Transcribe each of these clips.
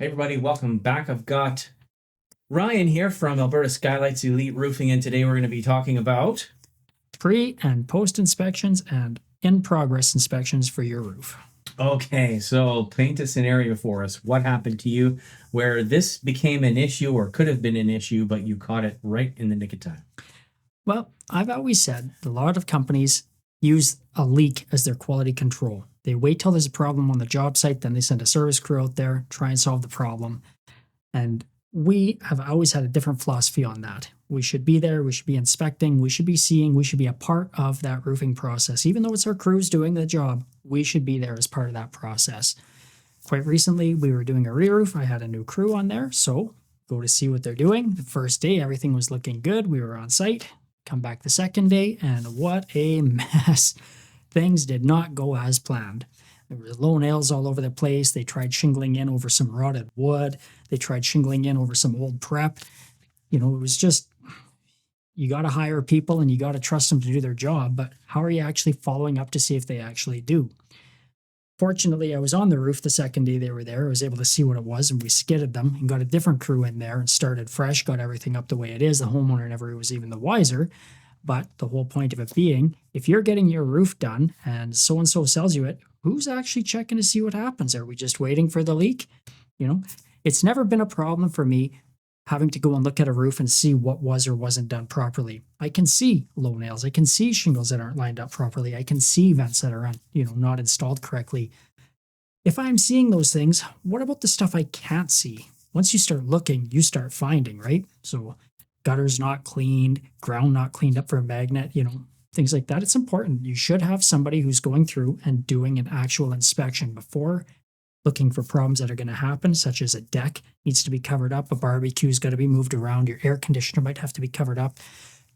Hey everybody, welcome back. I've got Ryan here from Alberta Skylights Elite Roofing, and today we're going to be talking about pre and post inspections and in progress inspections for your roof. Okay, so paint a scenario for us. What happened to you where this became an issue or could have been an issue, but you caught it right in the nick of time? Well, I've always said a lot of companies use a leak as their quality control. They wait till there's a problem on the job site, then they send a service crew out there, try and solve the problem. And we have always had a different philosophy on that. We should be there, we should be inspecting, we should be seeing, we should be a part of that roofing process. Even though it's our crews doing the job, we should be there as part of that process. Quite recently, we were doing a re-roof. I had a new crew on there, so go to see what they're doing. The first day, everything was looking good. We were on site. Come back the second day, and what a mess. Things did not go as planned. There were low nails all over the place. They tried shingling in over some rotted wood. They tried shingling in over some old prep. It was just, you got to hire people and you got to trust them to do their job, but how are you actually following up to see if they actually do? Fortunately, I was on the roof the second day they were there. I was able to see what it was, and we skidded them and got a different crew in there and started fresh, got everything up the way it is. The homeowner never was even the wiser. But the whole point of it being, if you're getting your roof done and so sells you it, who's actually checking to see what happens? Are we just waiting for the leak? It's never been a problem for me having to go and look at a roof and see what was or wasn't done properly. I can see low nails. I can see shingles that aren't lined up properly. I can see vents that are not installed correctly. If I'm seeing those things, what about the stuff I can't see? Once you start looking, you start finding, right? So gutters not cleaned, ground not cleaned up for a magnet, things like that. It's important. You should have somebody who's going through and doing an actual inspection before looking for problems that are going to happen, such as a deck needs to be covered up, a barbecue's got to be moved around, your air conditioner might have to be covered up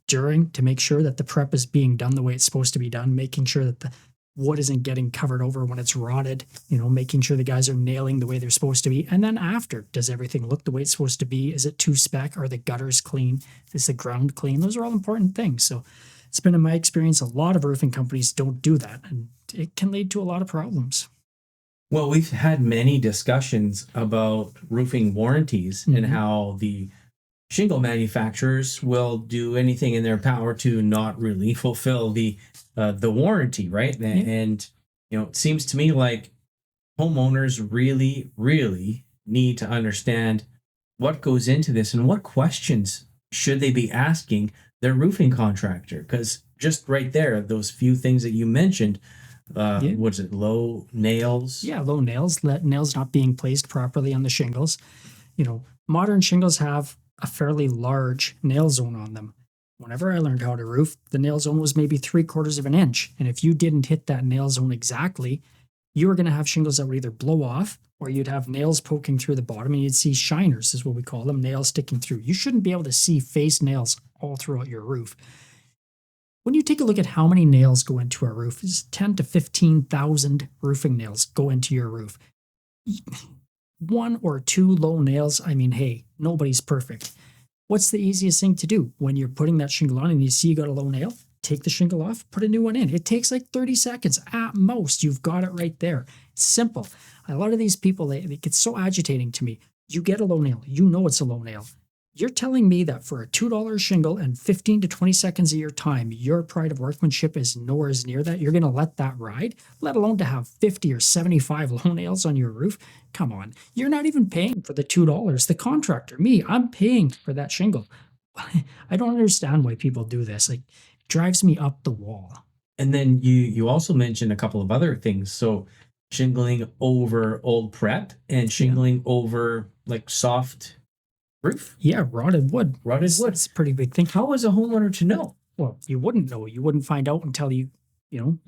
during to make sure that the prep is being done the way it's supposed to be done, making sure that the wood isn't getting covered over when it's rotted, making sure the guys are nailing the way they're supposed to be. And then after, does everything look the way it's supposed to be? Is it to spec? Are the gutters clean? Is the ground clean? Those are all important things. So it's been in my experience, a lot of roofing companies don't do that, and it can lead to a lot of problems. Well, we've had many discussions about roofing warranties and how the shingle manufacturers will do anything in their power to not really fulfill the warranty, right? Yeah. And it seems to me like homeowners really, really need to understand what goes into this and what questions should they be asking their roofing contractor. Because just right there, those few things that you mentioned, what's it, low nails? Yeah, low nails, nails not being placed properly on the shingles. Modern shingles have a fairly large nail zone on them. Whenever I learned how to roof, the nail zone was maybe 3/4 of an inch. And if you didn't hit that nail zone exactly, you were going to have shingles that would either blow off or you'd have nails poking through the bottom, and you'd see shiners, is what we call them, nails sticking through. You shouldn't be able to see face nails all throughout your roof. When you take a look at how many nails go into a roof, it's 10 to 15,000 roofing nails go into your roof. 1 or 2 low nails, hey, nobody's perfect. What's the easiest thing to do when you're putting that shingle on and you see you got a low nail? Take the shingle off, put a new one in. It takes like 30 seconds at most. You've got it right there. It's simple. A lot of these people, they get so agitating to me. You get a low nail. You know it's a low nail. You're telling me that for a $2 shingle and 15 to 20 seconds of your time, your pride of workmanship is nowhere near that? You're going to let that ride, let alone to have 50 or 75 low nails on your roof? Come on. You're not even paying for the $2. The contractor, me, I'm paying for that shingle. I don't understand why people do this. It drives me up the wall. And then you also mentioned a couple of other things. So shingling over old prep and shingling over like soft roof? Yeah, rotted wood. It's a pretty big thing. How is a homeowner to know? Well, you wouldn't know. You wouldn't find out until you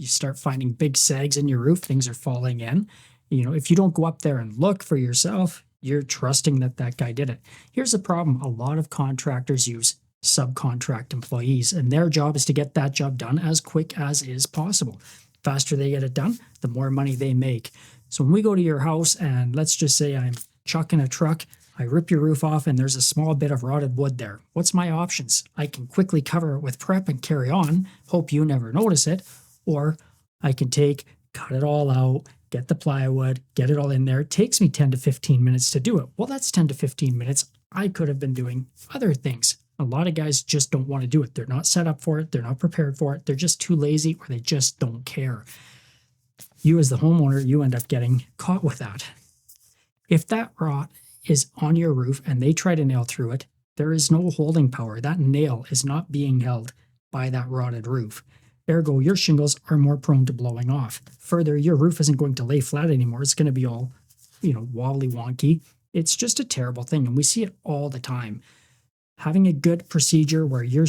start finding big sags in your roof. Things are falling in. If you don't go up there and look for yourself, you're trusting that guy did it. Here's the problem. A lot of contractors use subcontract employees, and their job is to get that job done as quick as is possible. The faster they get it done, the more money they make. So when we go to your house and let's just say I'm chucking a truck, I rip your roof off and there's a small bit of rotted wood there. What's my options? I can quickly cover it with prep and carry on, hope you never notice it, or I can cut it all out, get the plywood, get it all in there. It takes me 10 to 15 minutes to do it. Well, that's 10 to 15 minutes. I could have been doing other things. A lot of guys just don't want to do it. They're not set up for it. They're not prepared for it. They're just too lazy, or they just don't care. You as the homeowner, you end up getting caught with that. If that rot is on your roof and they try to nail through it, there is no holding power. That nail is not being held by that rotted roof. Ergo, your shingles are more prone to blowing off. Further, your roof isn't going to lay flat anymore. It's going to be all, wobbly wonky. It's just a terrible thing, and we see it all the time. Having a good procedure where you're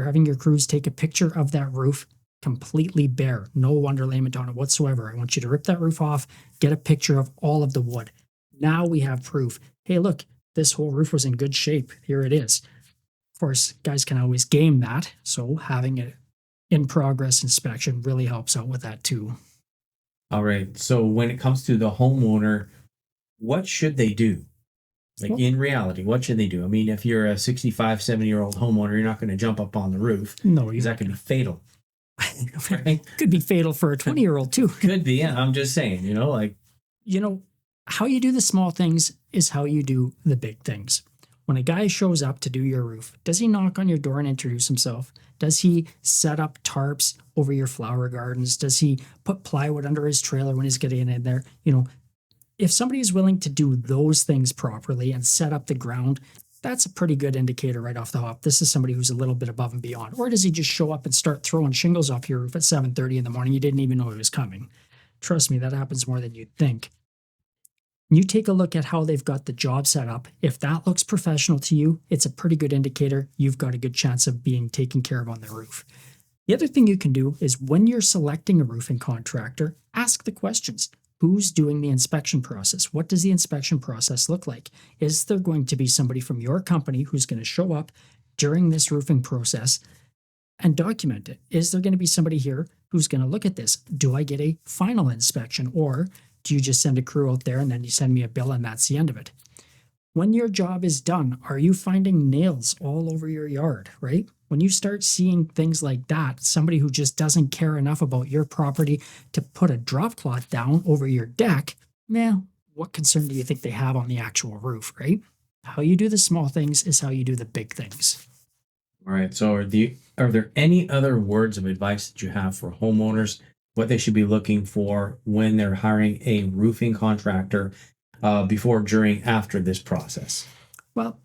having your crews take a picture of that roof completely bare, no underlayment on it whatsoever. I want you to rip that roof off, get a picture of all of the wood. Now we have proof. Hey, look, this whole roof was in good shape. Here it is. Of course, guys can always game that, so having an in-progress inspection really helps out with that too. All right. So when it comes to the homeowner, what should they do? In reality, what should they do? I mean, if you're a 65, 70-year-old homeowner, you're not going to jump up on the roof. No, because that could be fatal. Right? Could be fatal for a 20-year-old too. Could be, yeah. I'm just saying, how you do the small things is how you do the big things. When a guy shows up to do your roof, does he knock on your door and introduce himself? Does he set up tarps over your flower gardens? Does he put plywood under his trailer when he's getting in there? If somebody is willing to do those things properly and set up the ground, that's a pretty good indicator right off the hop. This is somebody who's a little bit above and beyond. Or does he just show up and start throwing shingles off your roof at 7:30 in the morning? You didn't even know he was coming. Trust me, that happens more than you'd think. You take a look at how they've got the job set up. If that looks professional to you, it's a pretty good indicator you've got a good chance of being taken care of on the roof. The other thing you can do is when you're selecting a roofing contractor, ask the questions. Who's doing the inspection process? What does the inspection process look like? Is there going to be somebody from your company who's going to show up during this roofing process and document it? Is there going to be somebody here who's going to look at this? Do I get a final inspection, or do you just send a crew out there and then you send me a bill and that's the end of it? When your job is done, are you finding nails all over your yard, right? When you start seeing things like that, somebody who just doesn't care enough about your property to put a drop cloth down over your deck, what concern do you think they have on the actual roof, right? How you do the small things is how you do the big things. All right. So are there any other words of advice that you have for homeowners, what they should be looking for when they're hiring a roofing contractor before, during, after this process? Well,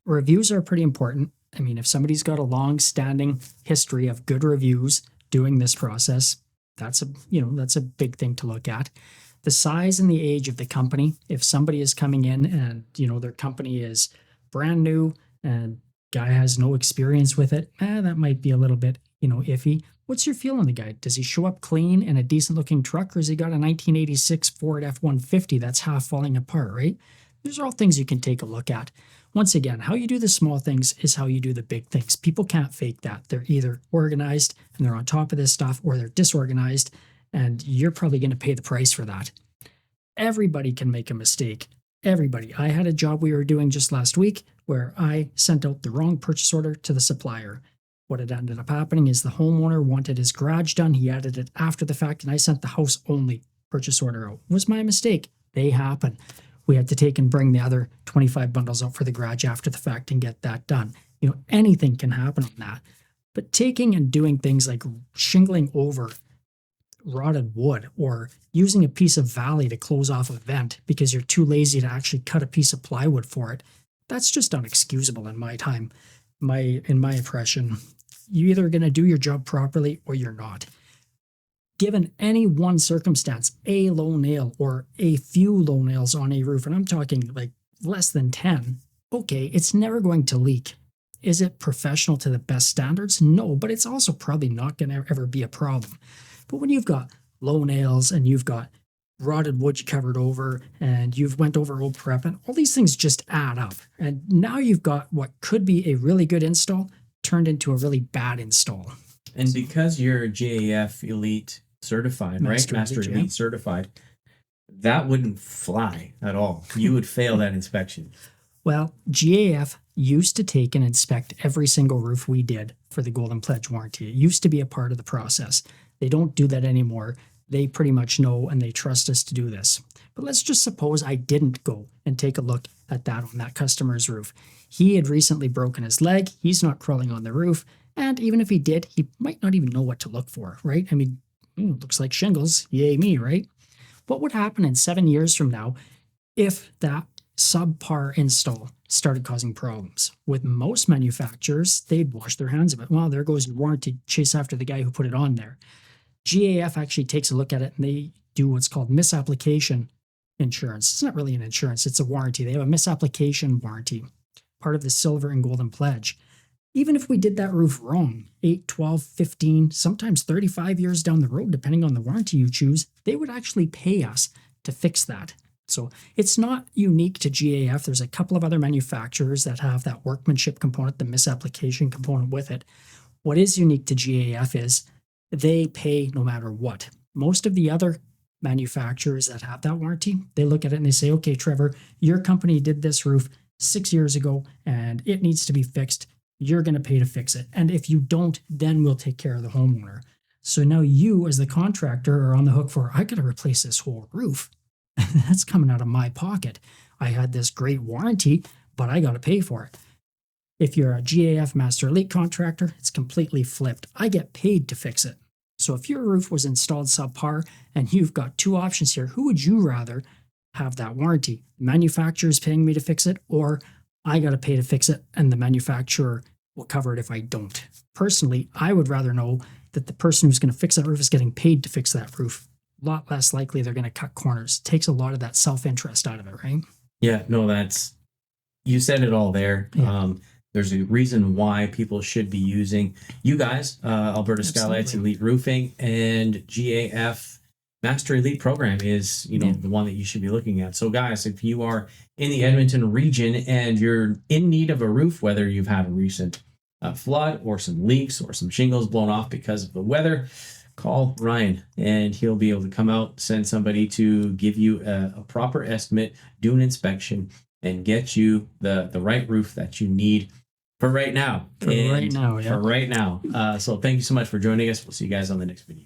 reviews are pretty important. I mean, if somebody's got a long-standing history of good reviews doing this process, that's a big thing to look at. The size and the age of the company. If somebody is coming in and their company is brand new and guy has no experience with it, that might be a little bit iffy. What's your feel on the guy? Does he show up clean in a decent-looking truck, or has he got a 1986 Ford F-150 that's half falling apart? Right? These are all things you can take a look at. Once again, how you do the small things is how you do the big things. People can't fake that. They're either organized and they're on top of this stuff, or they're disorganized, and you're probably going to pay the price for that. Everybody can make a mistake. Everybody. I had a job we were doing just last week where I sent out the wrong purchase order to the supplier. What had ended up happening is the homeowner wanted his garage done. He added it after the fact, and I sent the house only purchase order out. It was my mistake. They happen. We had to take and bring the other 25 bundles out for the garage after the fact and get that done. Anything can happen on that. But taking and doing things like shingling over rotted wood, or using a piece of valley to close off a vent because you're too lazy to actually cut a piece of plywood for it, that's just unexcusable in my time. In my impression, you're either going to do your job properly or you're not. Given any one circumstance, a low nail or a few low nails on a roof, and I'm talking like less than 10, okay, it's never going to leak. Is it professional to the best standards? No, but it's also probably not going to ever be a problem. But when you've got low nails and you've got rotted wood you covered over and you've went over old prep, and all these things just add up. And now you've got what could be a really good install turned into a really bad install. And because you're GAF Elite certified, Master Elite certified, that wouldn't fly at all. You would fail that inspection. Well, GAF used to take and inspect every single roof we did for the Golden Pledge warranty. It used to be a part of the process. They don't do that anymore. They pretty much know and they trust us to do this. But let's just suppose I didn't go and take a look at that on that customer's roof. He had recently broken his leg. He's not crawling on the roof. And even if he did, he might not even know what to look for, right? I mean, looks like shingles. Yay me, right? What would happen in 7 years from now if that subpar install started causing problems? With most manufacturers, they'd wash their hands of it. Well, there goes your warranty. Chase after the guy who put it on there. GAF actually takes a look at it and they do what's called misapplication insurance. It's not really an insurance, it's a warranty. They have a misapplication warranty, part of the silver and golden pledge. Even if we did that roof wrong, 8, 12, 15, sometimes 35 years down the road, depending on the warranty you choose, they would actually pay us to fix that. So it's not unique to GAF. There's a couple of other manufacturers that have that workmanship component, the misapplication component with it. What is unique to GAF is they pay no matter what. Most of the other manufacturers that have that warranty, they look at it and they say, okay, Trevor, your company did this roof 6 years ago and it needs to be fixed. You're going to pay to fix it. And if you don't, then we'll take care of the homeowner. So now you as the contractor are on the hook for, I got to replace this whole roof. That's coming out of my pocket. I had this great warranty, but I got to pay for it. If you're a GAF Master Elite contractor, it's completely flipped. I get paid to fix it. So if your roof was installed subpar and you've got two options here, who would you rather have that warranty? The manufacturer's paying me to fix it, or I got to pay to fix it and the manufacturer will cover it if I don't? Personally, I would rather know that the person who's going to fix that roof is getting paid to fix that roof. A lot less likely they're going to cut corners. It takes a lot of that self-interest out of it, right? Yeah, no, you said it all there. Yeah. There's a reason why people should be using you guys, Alberta Skylights Elite Roofing, and GAF Master Elite program is, the one that you should be looking at. So guys, if you are in the Edmonton region and you're in need of a roof, whether you've had a recent flood or some leaks or some shingles blown off because of the weather, call Ryan and he'll be able to come out, send somebody to give you a proper estimate, do an inspection, and get you the right roof that you need for right now. For right now. So thank you so much for joining us. We'll see you guys on the next video.